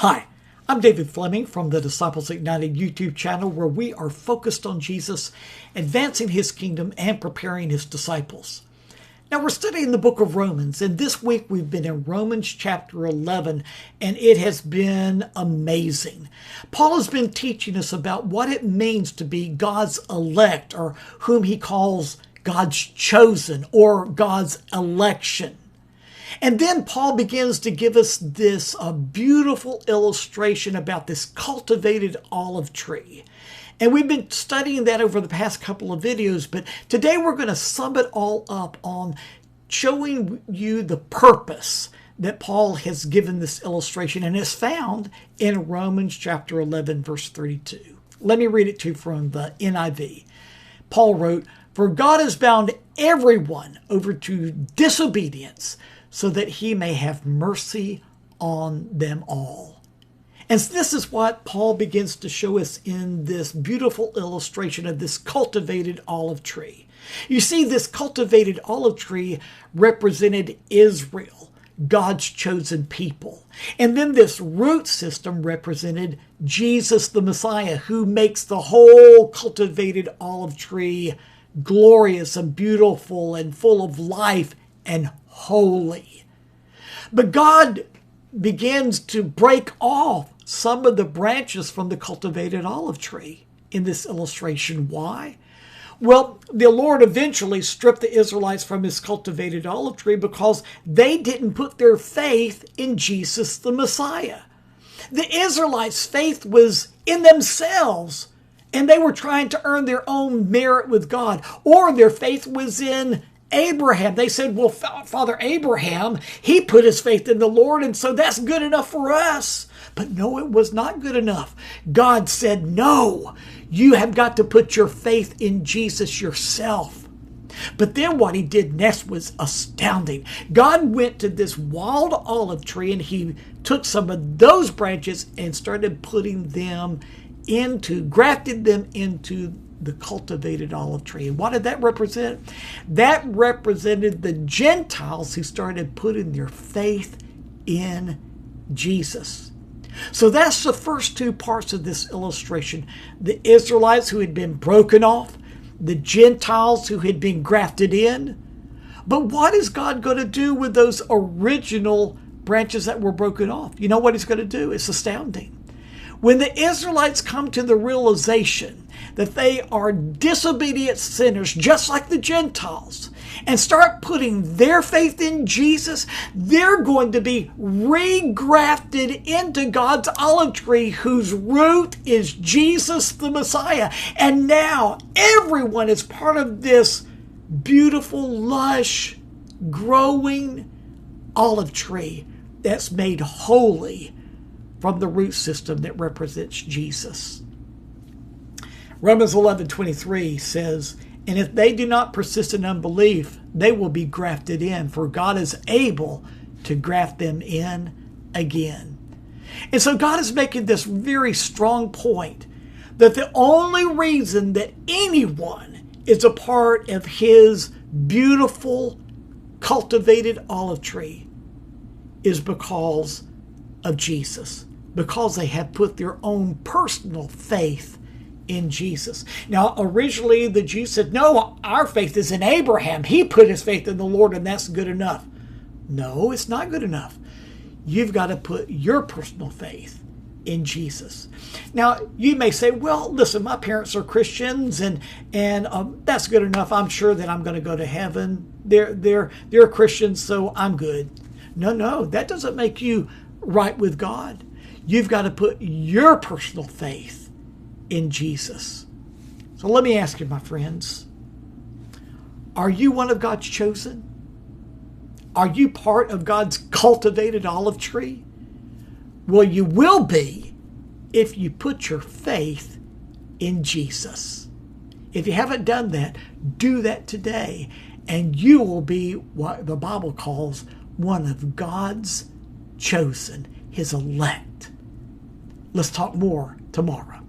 Hi, I'm David Fleming from the Disciples Ignited YouTube channel, where we are focused on Jesus, advancing his kingdom and preparing his disciples. Now we're studying the book of Romans, and this week we've been in Romans chapter 11, and it has been amazing. Paul has been teaching us about what it means to be God's elect, or whom he calls God's chosen, or God's election. And then Paul begins to give us this beautiful illustration about this cultivated olive tree. And we've been studying that over the past couple of videos, but today we're going to sum it all up on showing you the purpose that Paul has given this illustration, and it's found in Romans chapter 11, verse 32. Let me read it to you from the NIV. Paul wrote, "For God has bound everyone over to disobedience, so that he may have mercy on them all." And this is what Paul begins to show us in this beautiful illustration of this cultivated olive tree. You see, this cultivated olive tree represented Israel, God's chosen people. And then this root system represented Jesus the Messiah, who makes the whole cultivated olive tree glorious and beautiful and full of life and holy. But God begins to break off some of the branches from the cultivated olive tree in this illustration. Why? Well, the Lord eventually stripped the Israelites from his cultivated olive tree because they didn't put their faith in Jesus the Messiah. The Israelites' faith was in themselves, and they were trying to earn their own merit with God, or their faith was in Abraham. They said, well, Father Abraham, he put his faith in the Lord, and so that's good enough for us. But no, it was not good enough. God said, no, you have got to put your faith in Jesus yourself. But then what he did next was astounding. God went to this wild olive tree, and he took some of those branches and started putting them grafted them into the cultivated olive tree. And what did that represent? That represented the Gentiles who started putting their faith in Jesus. So that's the first two parts of this illustration. The Israelites who had been broken off, the Gentiles who had been grafted in. But what is God going to do with those original branches that were broken off? You know what he's going to do? It's astounding. When the Israelites come to the realization that they are disobedient sinners, just like the Gentiles, and start putting their faith in Jesus, they're going to be regrafted into God's olive tree, whose root is Jesus the Messiah. And now everyone is part of this beautiful, lush, growing olive tree that's made holy from the root system that represents Jesus. Romans 11:23 says, "And if they do not persist in unbelief, they will be grafted in, for God is able to graft them in again." And so God is making this very strong point that the only reason that anyone is a part of his beautiful cultivated olive tree is because of Jesus, because they have put their own personal faith in Jesus. Now, originally the Jews said, no, our faith is in Abraham. He put his faith in the Lord, and that's good enough. No, it's not good enough. You've got to put your personal faith in Jesus. Now, you may say, well, listen, my parents are Christians, and that's good enough. I'm sure that I'm going to go to heaven. They're Christians, so I'm good. No, that doesn't make you right with God. You've got to put your personal faith in Jesus. So let me ask you, my friends, are you one of God's chosen? Are you part of God's cultivated olive tree? Well, you will be if you put your faith in Jesus. If you haven't done that, do that today, and you will be what the Bible calls one of God's chosen, his elect. Let's talk more tomorrow.